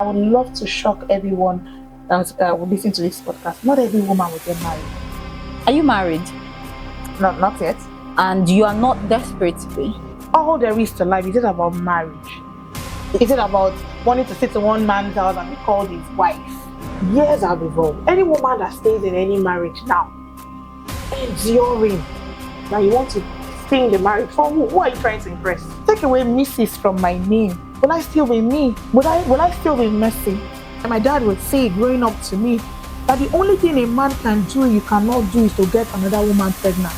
I would love to shock everyone that will listen to this podcast. Not every woman will get married. Are you married? Not yet. And you are not desperate to be? All there is to life, is it about marriage? Is it about wanting to sit in one man's house and be called his wife? Years have evolved. Any woman that stays in any marriage now, enduring, now you want to stay in the marriage for who? Who are you trying to impress? Take away Mrs. from my name. Will I still be me? Will I still be messy? And my dad would say, growing up to me, that the only thing a man can do, you cannot do, is to get another woman pregnant.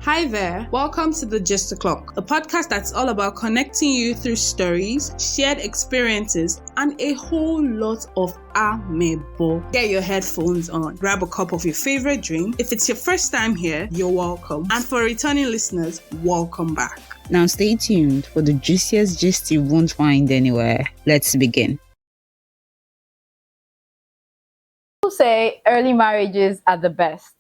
Hi there, welcome to the Just O'Clock, a podcast that's all about connecting you through stories, shared experiences, and a whole lot of amebo. Get your headphones on, grab a cup of your favorite drink. If it's your first time here, you're welcome. And for returning listeners, welcome back. Now stay tuned for the juiciest gist you won't find anywhere. Let's begin. People say early marriages are the best.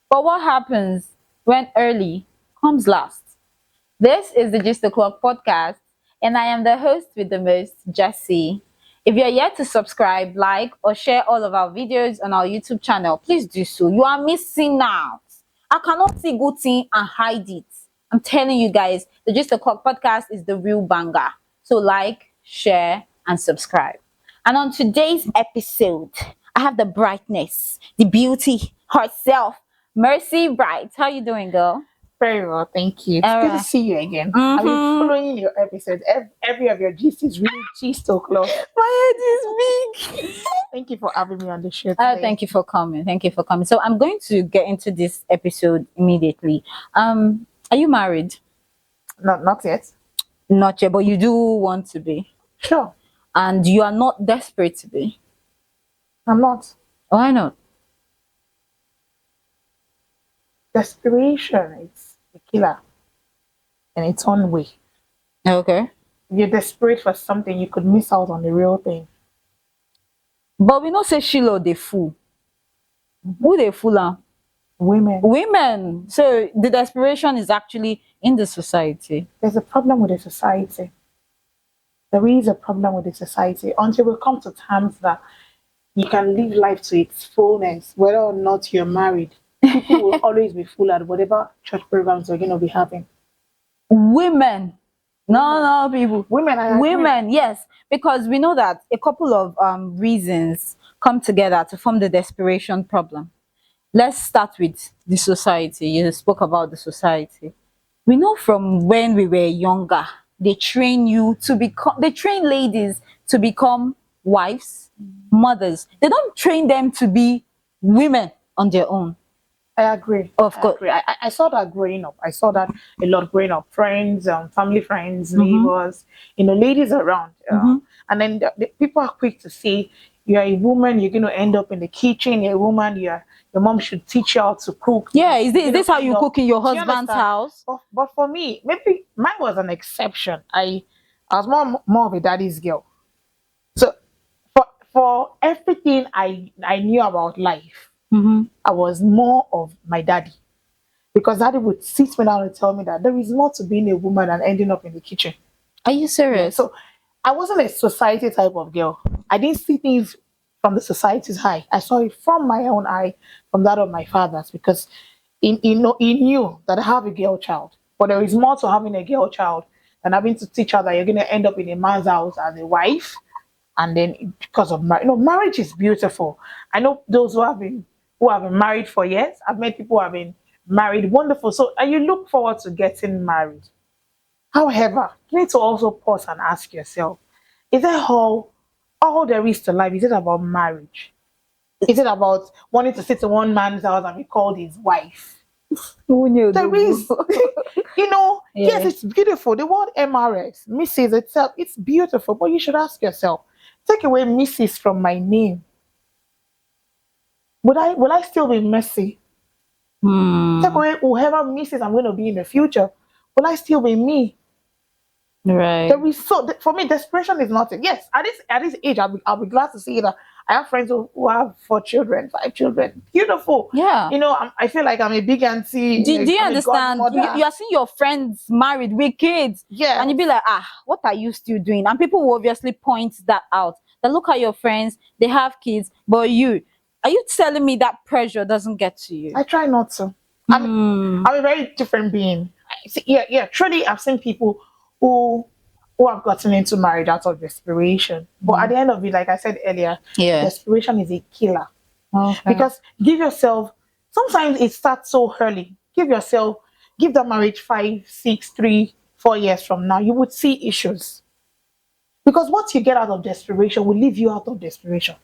But what happens when early comes last? This is the Just O'Clock podcast, and I am the host with the most, Jessie. If you're yet to subscribe, like, or share all of our videos on our YouTube channel, please do so. You are missing out. I cannot see good thing and hide it. I'm telling you guys, the Just O'Clock podcast is the real banger. So like, share, and subscribe. And on today's episode, I have the brightness, the beauty herself, Mercy Bright. How you doing, girl? Very well, thank you. It's good to see you again. I've been following your episodes. Every of your gist is really Just O'Clock. My head is big. Thank you for having me on the show today. Thank you for coming. Thank you for coming. So I'm going to get into this episode immediately. Are you married? Not yet. Not yet, but you do want to be. Sure. And you are not desperate to be. I'm not. Why not? Desperation is a killer in its own way. Okay. If you're desperate for something, you could miss out on the real thing. But we don't say Shiloh the fool. Who the fool are? Women. So the desperation is actually in the society. There's a problem with the society. There is a problem with the society until we come to terms that you can live life to its fullness, whether or not you're married. People will always be full at whatever church programs we're going to be having. Women. No, people. Women, yes. Because we know that a couple of reasons come together to form the desperation problem. Let's start with the society. You spoke about the society. We know from when we were younger, they train ladies to become wives, mothers. They don't train them to be women on their own. I agree. Of course. I saw that growing up. I saw that a lot growing up. Friends, family friends, neighbors, ladies around. And then the people are quick to say, you're a woman, you're going to end up in the kitchen. You're a woman, your mom should teach you how to cook. Yeah, is this how you cook in your husband's house? But for me, maybe mine was an exception. I was more of a daddy's girl. So for everything I knew about life, I was more of my daddy, because daddy would sit me down and tell me that there is more to being a woman than ending up in the kitchen. Are you serious? Yeah, so I wasn't a society type of girl. I didn't see things from the society's eye. I saw it from my own eye, from that of my father's, because he knew that I have a girl child. But there is more to having a girl child than having to teach her that you're going to end up in a man's house as a wife. And then because of marriage, marriage is beautiful. I know those who have been married for years. I've met people who have been married, wonderful. So, and you look forward to getting married. However, you need to also pause and ask yourself, is that all there is to life? Is it about marriage? Is it about wanting to sit in one man's house and be called his wife? Who knew? There is, yes, it's beautiful. The word MRS, Mrs. itself, it's beautiful. But you should ask yourself, take away Mrs. from my name. Will I still be messy? Take away whoever Mrs. I'm going to be in the future. Will I still be me? Right. For me, desperation is nothing. Yes, at this age, I'll be glad to see that I have friends who have 4 children, 5 children. Beautiful. Yeah. I feel like I'm a big auntie. Do you I'm a understand? godmother. You are seeing your friends married with kids, and you Yes. be like, what are you still doing? And people will obviously point that out. That look at your friends, they have kids, but are you telling me that pressure doesn't get to you? I try not to. I'm Hmm. I'm a very different being. Yeah, yeah. Truly, I've seen people who who have gotten into marriage out of desperation. But at the end of it, like I said earlier, Yeah. desperation is a killer. Okay. Because give yourself. Sometimes it starts so early. Give that marriage 5, 6, 3, 4 years from now. You would see issues because what you get out of desperation will leave you out of desperation.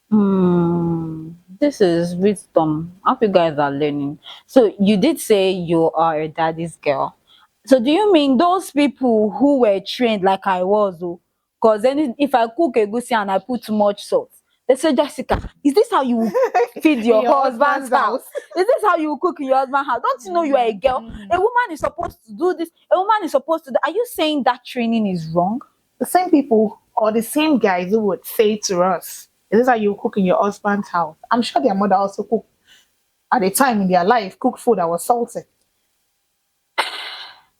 Hmm. This is wisdom. I hope you guys are learning. So you did say you are a daddy's girl. So do you mean those people who were trained like I was? Because then if I cook a goosey and I put too much salt, they say, Jessica, is this how you feed In your your husband's husband's house? house. Is this how you cook in your husband's house? Don't you know you are a girl? A woman is supposed to do this. A woman is supposed to do. Are you saying that training is wrong? The same people or the same guys who would say to us, "Is this how you cook in your husband's house?" I'm sure their mother also cooked at a time in their life, cooked food that was salted.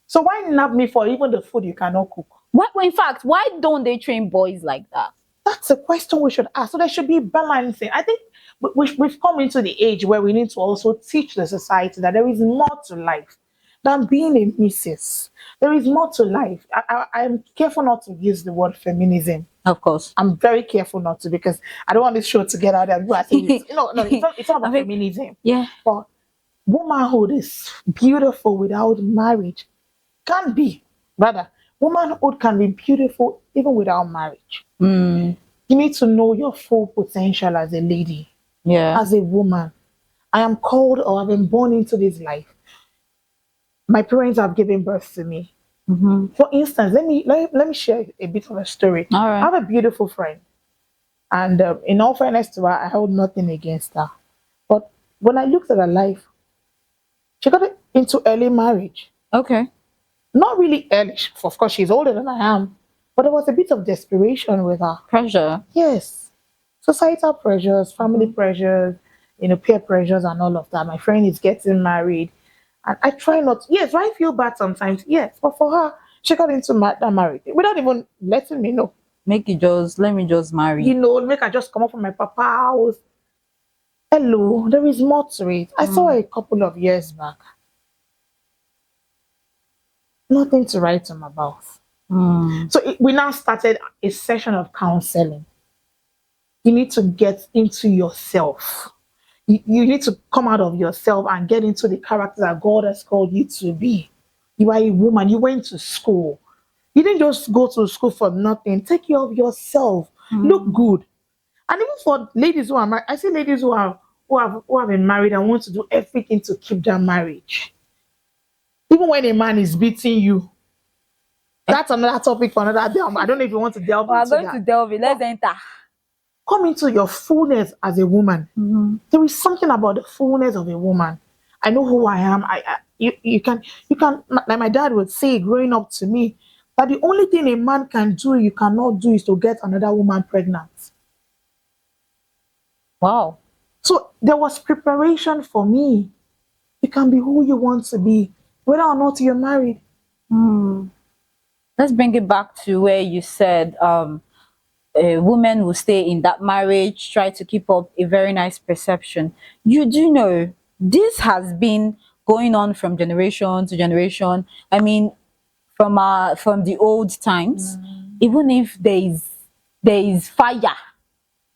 So why nab me for even the food you cannot cook? In fact, why don't they train boys like that? That's a question we should ask. So there should be balancing. I think we've come into the age where we need to also teach the society that there is more to life than being a missus. There is more to life. I'm careful not to use the word feminism. Of course. I'm very careful not to because I don't want this show to get out there and go and say it's, no, no, it's not I about think, feminism. yeah. But womanhood is beautiful without marriage. Can be. Rather, womanhood can be beautiful even without marriage. Mm, You need to know your full potential as a lady, yeah. as a woman. I am called or I've been born into this life. My parents have given birth to me. Mm-hmm. For instance, let me share a bit of a story. All I right. have a beautiful friend, and in all fairness to her, I hold nothing against her. But when I looked at her life, she got into early marriage. Okay. Not really early. Of course, she's older than I am, but there was a bit of desperation with her. Pressure. Yes, societal pressures, family pressures, peer pressures, and all of that. My friend is getting married, and I try not. Yes, I feel bad sometimes. Yes, but for her, she got into that marriage without even letting me know. Let me just marry. Make her just come up from my papa house. Hello, there is more to it. I saw her a couple of years back. Nothing to write home about. Mm. So we now started a session of counseling. You need to get into yourself. You need to come out of yourself and get into the character that God has called you to be. You are a woman. You went to school. You didn't just go to school for nothing. Take care of yourself. Look good. And even for ladies who are married, I see ladies who have been married and want to do everything to keep their marriage. Even when a man is beating you, that's another topic for another day. I don't know if you want to delve We are into going to that. delve in. Let's But enter. come into your fullness as a woman. Mm-hmm. There is something about the fullness of a woman. I know who I am. You can like my dad would say growing up to me that the only thing a man can do you cannot do is to get another woman pregnant. Wow. So there was preparation for me. You can be who you want to be, whether or not you're married. Mm. Let's bring it back to where you said a woman will stay in that marriage, try to keep up a very nice perception. You do know this has been going on from generation to generation. I mean, from the old times, even if there is fire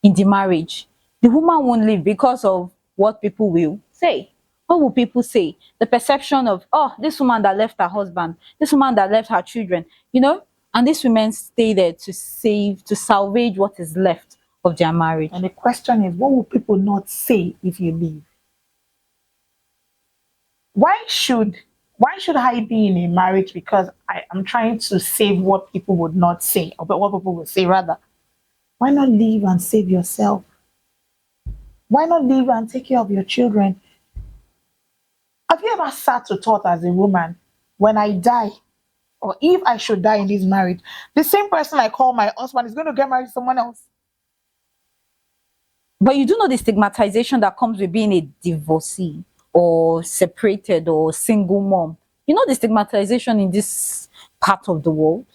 in the marriage, the woman won't leave because of what people will say. What will people say? The perception of, oh, this woman that left her husband, this woman that left her children, and these women stay there to salvage what is left of their marriage. And the question is, what will people not say if you leave? Why should I be in a marriage because I am trying to save what people would not say, or what people would say rather? Why not leave and save yourself? Why not leave and take care of your children? Have you ever sat to thought as a woman, when I die, or if I should die in this marriage, the same person I call my husband is going to get married to someone else? But you do know the stigmatization that comes with being a divorcee or separated or single mom. You know the stigmatization in this part of the world.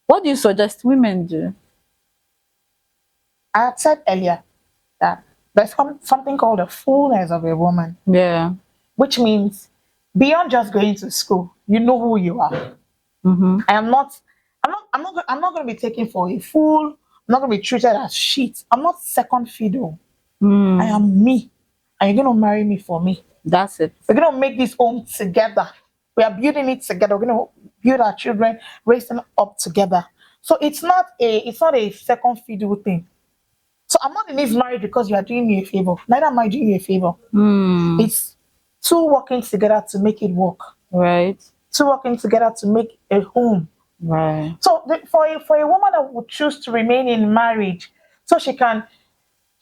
What do you suggest women do? I had said earlier that there's something called the fullness of a woman, Yeah. which means beyond just going to school, you know who you are. Mm-hmm. I am not. I'm not going to be taken for a fool. I'm not going to be treated as shit. I'm not second fiddle. I Mm, am me. And you're going to marry me for me. that's it. We're going to make this home together. We are building it together. We're going to build our children, raise them up together. So it's not a second fiddle thing. So I'm not in this marriage because you are doing me a favor. Neither am I doing you a favor. Mm, It's two working together to make it work. right. Two working together to make a home. Right. So for a woman that would choose to remain in marriage, so she can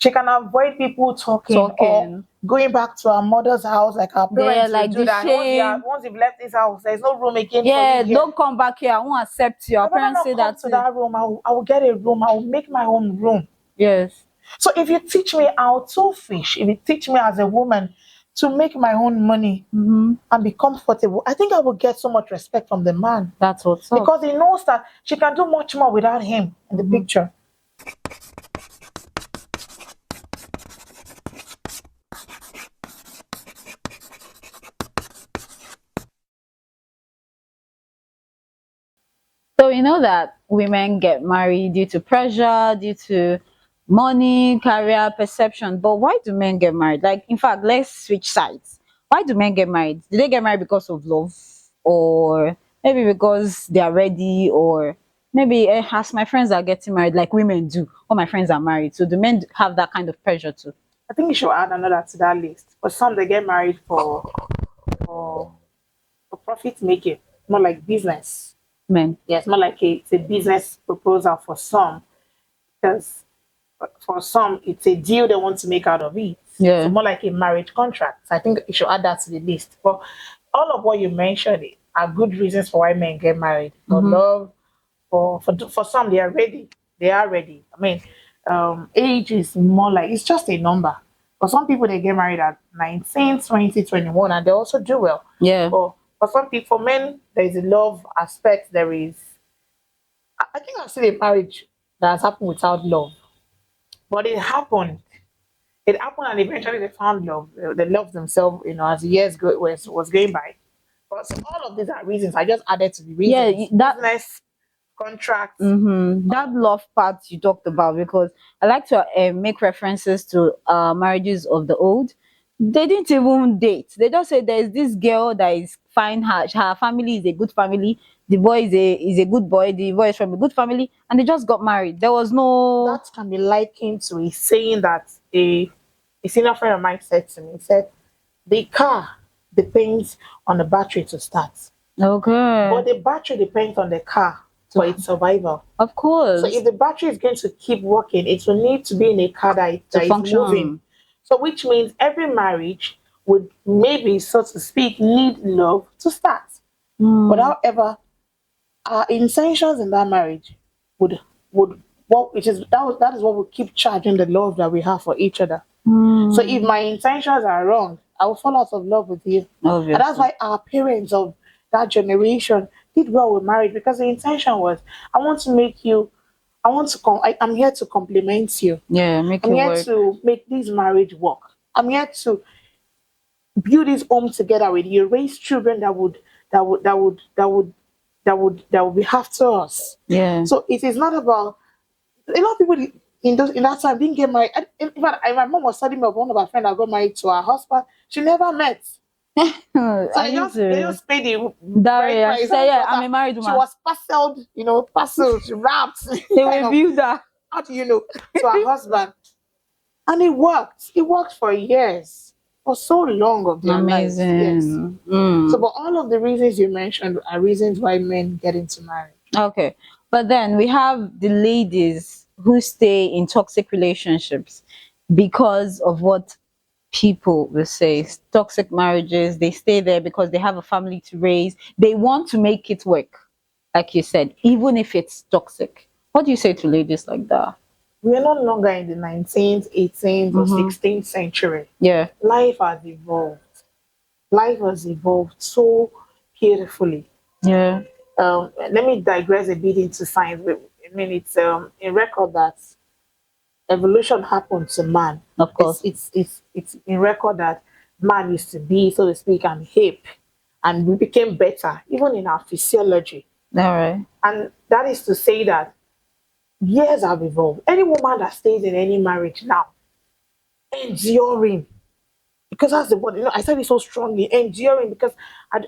avoid people talking or Talking. going back to her mother's house like her Yeah, parents will like do the that. shame. Once you've left this house, there's no room again for you Yeah, here. don't come back here. I won't accept you. Our I'd rather parents not say come that to too. that room. I will get a room. I will make my own room. Yes. So if you teach me how to fish, if you teach me as a woman to make my own money Mm-hmm. and be comfortable, I think I will get so much respect from the man That's what's up. because he knows that she can do much more without him in the Mhm. picture. So we know that women get married due to pressure, due to money, career, perception. But why do men get married? Like, in fact, let's switch sides. Why do men get married? Do they get married because of love, or maybe because they are ready, or maybe as my friends are getting married, like women do, all my friends are married. So do men have that kind of pressure too? I think you should add another to that list. For some, they get married for, for profit making, more like business. Men. Yes, more like it's a business proposal for some, because for some, it's a deal they want to make out of it. So Yeah. more like a marriage contract. So I think you should add that to the list. But all of what you mentioned are good reasons for why men get married. For Mm-hmm. love, for some, they are ready. They are ready. I mean, age is more like it's just a number. For some people, they get married at 19, 20, 21, and they also do well. Yeah. But for some people, for men, there is a love aspect. There is, I think I've seen a marriage that has happened without love, but it happened. It happened, and eventually they found love. They loved themselves, as the years was going by. But so all of these are reasons. I just added to the Yeah, reasons: that business, contracts. mm-hmm. That love part you talked about, because I like to make references to marriages of the old. They didn't even date. They just said there's this girl that is fine. Her family is a good family. The boy is a good boy. The boy is from a good family, and they just got married. There was no. That can be likened to a saying that a senior friend of mine said to me. He said, "The car depends on the battery to start, Okay. but the battery depends on the car So, for its survival." of So course, if the battery is going to keep working, it will need to be in a car to that is moving. function. So which means every marriage would maybe, so to speak, need love to start. But Mm, however, our intentions in that marriage would would what which is that is what will keep charging the love that we have for each other. So if mm, my intentions are wrong, I will fall out of love with you. And that's obviously. why our parents of that generation did well with marriage because the intention was, I want to make you, I want to come, I'm here to compliment you. Yeah, make I'm it here work. to make this marriage work. I'm here to build this home together with you, raise children that would be after us. Yeah. So it is not about a lot of people in that time didn't get married. In fact, my mom was telling me of one of her friends that got married to her husband. She never met. So I need they to. just paid the That bride way, I price say, and yeah, brought I'm her. a married She woman. was parceled, parceled, wrapped, They kind will of. view that. How do you know? To her husband, and it worked. It worked for years, for so long of their lives. Yes. Amazing. So, Mm. but all of the reasons you mentioned are reasons why men get into marriage. Okay. But then we have the ladies who stay in toxic relationships because of what people will say. Toxic marriages, they stay there because they have a family to raise. They want to make it work, like you said, even if it's toxic. What do you say to ladies like that? We are no longer in the 19th, 18th, or 16th century. Yeah. Life has evolved. Life has evolved so beautifully. Yeah. Let me digress a bit into science. I mean, it's a record that evolution happened to man. Of It's course. it's it's it's in record that man used to be, so to speak, and hip, and we became better, even in our physiology. All right. And that is to say that years have evolved. Any woman that stays in any marriage now, enduring, because that's the word. I said it so strongly, enduring, because I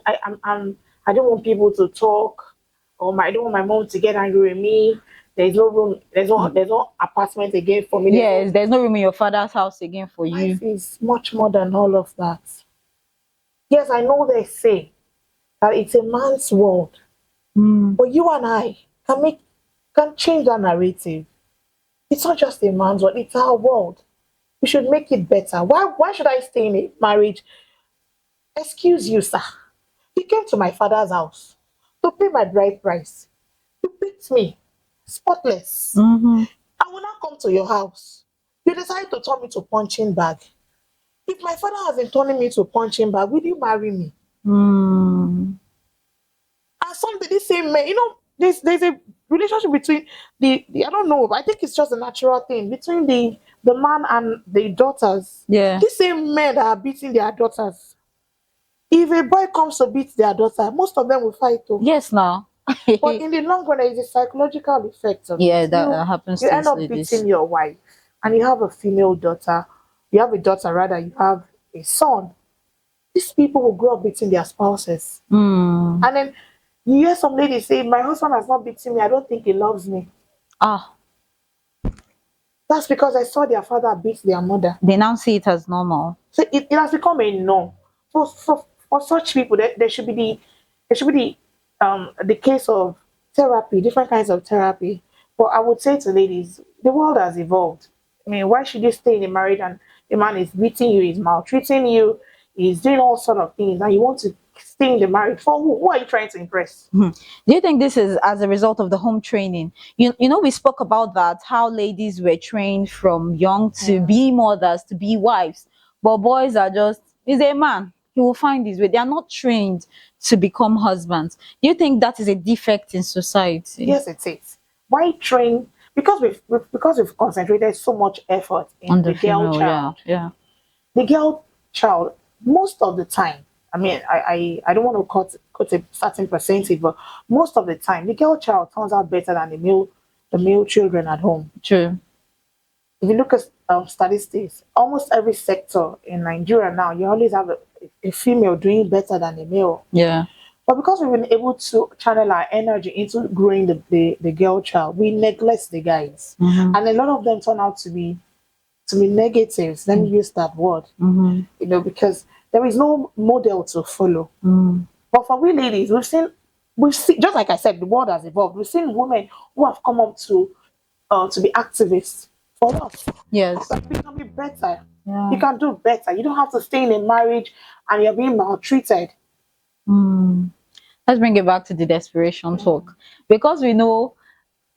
don't want people to talk, or I don't want my mom to get angry with me. There's no room. There's no apartment again for me. Yes, there's no room in your father's house again for Life you. is much more than all of that. Yes, I know they say that it's a man's world, Mm. but you and I can change that narrative. It's not just a man's world; it's our world. We should make it better. Why should I stay in a marriage? Excuse you, sir. You came to my father's house to pay my bride price. You picked me, spotless. Mm-hmm. I will not come to your house. You decided to turn me to punching bag. If my father hasn't turning me to punching bag, will you marry me? Mm. And something this same man, there's a relationship between the I don't know, but I think it's just a natural thing between the man and the daughters. Yeah. These same men that are beating their daughters. If a boy comes to beat their daughter, most of them will fight too. Yes, now. But in the long run, there is a psychological effect of Yeah, it. that You happens you to end these up ladies. beating your wife, and you have a female daughter. You have a daughter, rather. You have a son. These people will grow up beating their spouses, Mm. and then you hear some ladies say, "My husband has not beaten me. I don't think he loves me." Ah, That's because I saw their father beat their mother. they now see it as normal. So it has become a norm. For such people, there should be the case of therapy, different kinds of therapy. But I would say to ladies, the world has evolved. I mean, why should you stay in a marriage and the man is beating you, is maltreating you, is doing all sort of things, and you want to stay in the marriage for who? Who are you trying to impress? Hmm. Do you think this is as a result of the home training? You know, we spoke about that, how ladies were trained from young to be mothers, to be wives. But boys are just, he's a man. He will find his way. They are not trained to become husbands. Do you think that is a defect in society? Yes, it is. Why train? Because we've concentrated so much effort On in the the girl female, yeah, child. yeah. The girl child, most of the time, I mean, I don't want to cut a certain percentage, but most of the time, the girl child turns out better than the male children at home. True. If you look at statistics, almost every sector in Nigeria now, you always have a female doing better than a male. Yeah. But because we've been able to channel our energy into growing the girl child, we neglect the guys. Mm-hmm. And a lot of them turn out to be negatives. Let me use that word. Mm-hmm. Because there is no model to follow. Mm. But for we ladies, we've seen, just like I said, the world has evolved. We've seen women who have come up to be activists. For what? Yes. That we can be better. Yeah. You can do better. You don't have to stay in a marriage and you're being maltreated. Mm. Let's bring it back to the desperation talk, because we know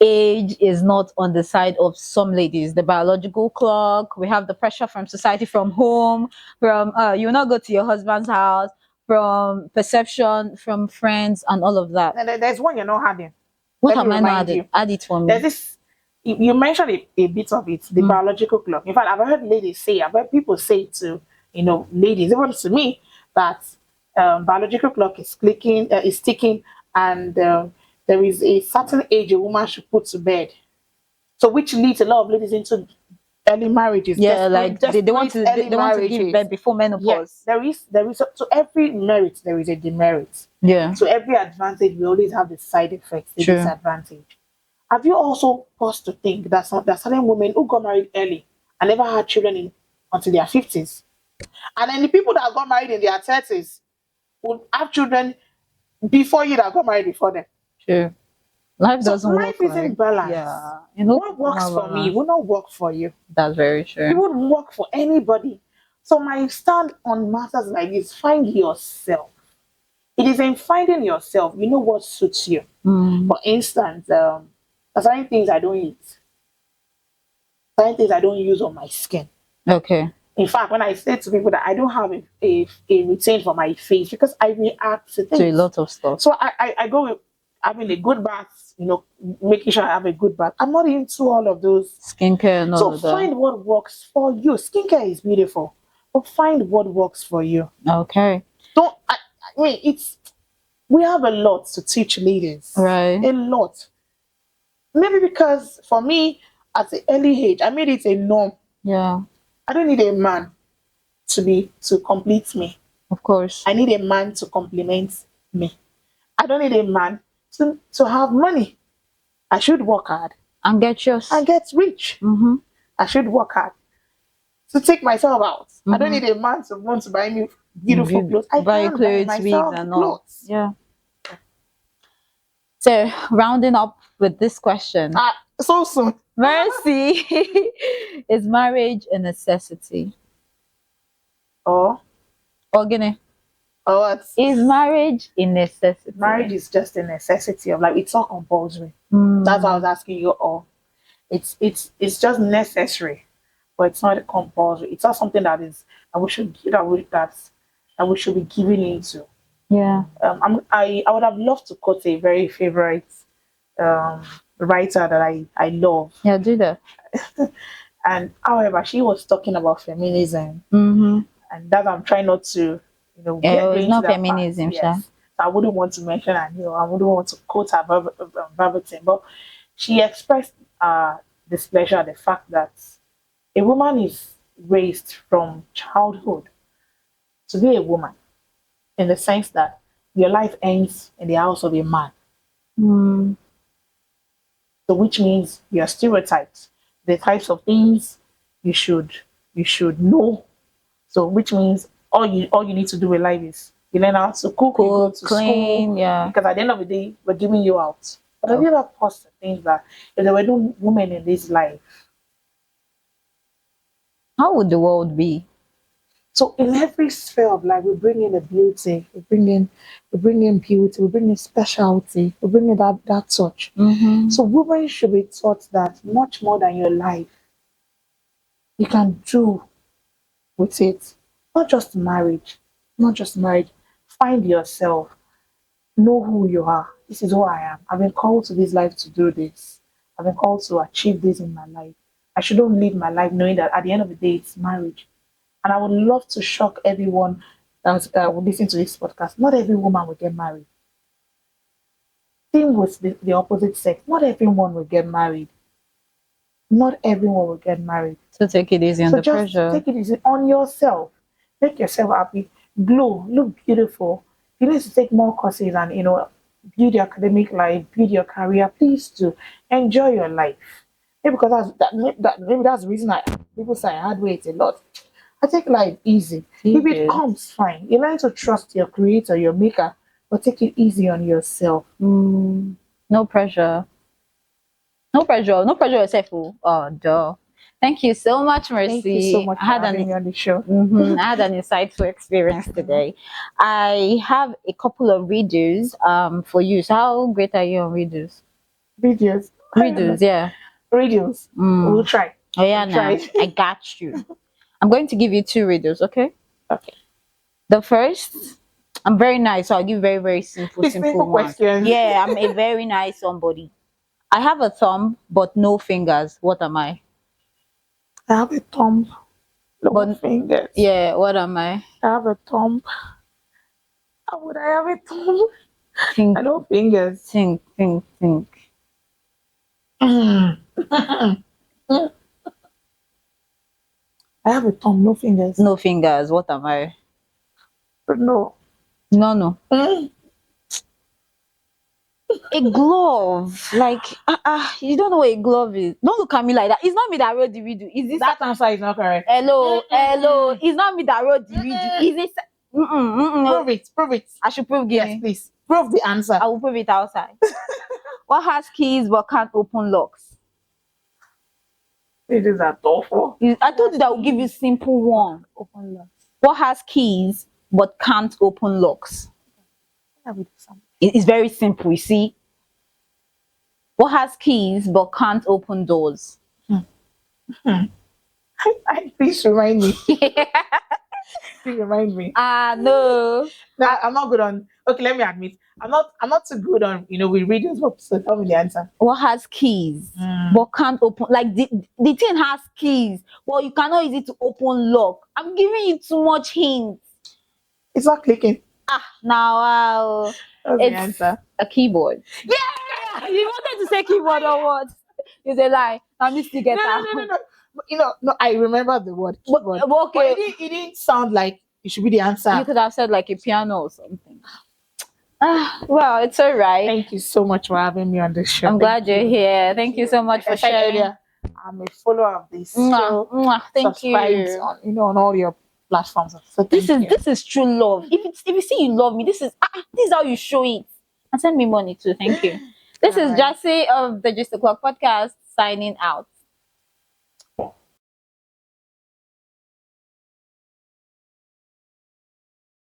age is not on the side of some ladies. The biological clock, we have the pressure from society, from home, from you will not go to your husband's house, from perception, from friends, and all of that. And there's one you're not having. What Let me am I not remind added? you. Add it for There's me. this. You mentioned a bit of it, the biological clock. In fact, I've heard ladies say, I've heard people say to ladies, even to me, that biological clock is ticking, and there is a certain age a woman should put to bed. So, which leads a lot of ladies into early marriages, Yeah, like they want desperate to early they want to give marriages. birth before Yes, menopause. there is to every merit there is a demerit. Yeah, To every advantage, we always have the side effects, the true. disadvantage. Have you also paused to think that there are certain women who got married early and never had children until their 50s? And then the people that got married in their 30s would have children before you that got married before them. True. Life So doesn't life work isn't like, balanced. yeah. What People works have for me balance. will not work for you. That's very It true. won't work for anybody. So my stand on matters like this, find yourself. It is in finding yourself, you know what suits you. Mm. For instance, there's certain things I don't eat. certain things I don't use on my skin. Okay. In fact, when I say to people that I don't have a routine for my face because I react to So a things. lot of stuff. So I go with having a good bath, making sure I have a good bath. I'm not into all of those. Skincare and all So of that. find what works for you. Skincare is beautiful, but find what works for you. Okay. Don't, I mean, we have a lot to teach ladies. Right. A lot. Maybe because for me, at an early age, I made it a norm. Yeah. I don't need a man to complete me. Of course. I need a man to compliment me. I don't need a man to have money. I should work hard And get yours. and get rich. Mm-hmm. I should work hard to take myself out. I don't Mm-hmm. need a man to want to buy me beautiful clothes. I Buy can't buy clothes, wigs, myself and all. clothes. Yeah. So rounding up with this question, So soon. Mercy, is marriage a necessity? Or Ogene, what? is marriage a necessity? Marriage is just a necessity of life. It's not compulsory. Mm. That's why I was asking you all. It's just necessary, but it's not compulsory. It's not something that we should that we should be giving into. Yeah. I would have loved to quote a very favorite writer that I love, Yeah, do that. and however she was talking about feminism, Mm-hmm. and that I'm trying not to Yeah, go it's into not that feminism, part. Sha. Yes. I wouldn't want to mention her, I wouldn't want to quote her verbatim, but she expressed displeasure at the fact that a woman is raised from childhood to be a woman, in the sense that your life ends in the house of a man. Mm. So which means you're stereotyped. The types of things you should know. So which means all you need to do with life is you learn how to cook, you go Cook, to clean, school. yeah. Because at the end of the day, we're giving you out. But have you ever paused to think that if there were no women in this life, How would the world be? so in every sphere of life, we bring in the beauty, we bring in beauty, we bring in specialty, we bring in that touch. Mm-hmm. So women should be taught that much more than your life, you can do with it. Not just marriage, not just marriage. Find yourself, know who you are. This is who I am. I've been called to this life to do this. I've been called to achieve this in my life. I shouldn't live my life knowing that at the end of the day, it's marriage. And I would love to shock everyone that will listen to this podcast. Not every woman will get married. Same with the opposite sex. Not everyone will get married. Not everyone will get married. So take it easy So under just pressure. take it easy on yourself. Make yourself happy. Glow. Look beautiful. You need to take more courses and build your academic life, build your career. Please do enjoy your life. Maybe because maybe that's the reason people say I hard weight a lot. I take life easy. If it Yes. comes, fine. You learn to trust your creator, your maker, but take it easy on yourself. No pressure. No pressure. No pressure yourself. Oh, duh. Thank you so much, Mercy. Thank you so much for I had having me on the show. I had an insightful experience today. I have a couple of redos for you. So how great are you on redos? Videos. Redos, yeah. Videos. We'll try. Oh yeah, We'll now try. I got you. I'm going to give you two redos, okay? Okay. The first, I'm very nice, so I'll give very, very simple Simple ones. questions. Yeah, I'm a very nice somebody. I have a thumb but no fingers. What am I? I have a thumb, no But- fingers. Yeah, what am I? I have a thumb. How would I have a thumb? Think, I no fingers. think. I have a thumb, no fingers. No fingers. What am I? No. No. Mm. A glove. Like, you don't know what a glove is. Don't look at me like that. It's not me that wrote the video. Is this That answer is not correct. hello? It's not me that wrote the video. Is this Prove it. Prove it. I should prove Yes, Guinea. please. Prove the answer. I will prove it outside. What has keys but can't open locks? It is a awful. I told you that I will give you simple one. Open locks. What has keys but can't open locks? I will do something. It's very simple, you see. What has keys but can't open doors? Please remind me. Please remind me. No. No, I'm not good on. Okay, let me admit, I'm not too good on with reading books. So tell me the answer. What has keys but can't open? Like the thing has keys, but you cannot use it to open lock. I'm giving you too much hints. It's not clicking. Now, That's the it's answer. a keyboard. Yeah. You wanted to say keyboard or what? It's a lie. I missed to get No, out. no, no, no, no. But, no, I remember the word keyboard. But Okay, it didn't sound like it should be the answer. you could have said like a piano or something. Well, it's all right. Thank you so much for having me on this show. I'm glad you're here. Thank you so much Like I for said sharing. earlier, I'm a follower of this Mwah, show. mwah, thank Subscribed you. on all your platforms. So This thank you. this is true love. If you see you love me, this is how you show it. And send me money too. Thank you. This is Alright. Jassy of the Just the Clock podcast signing out.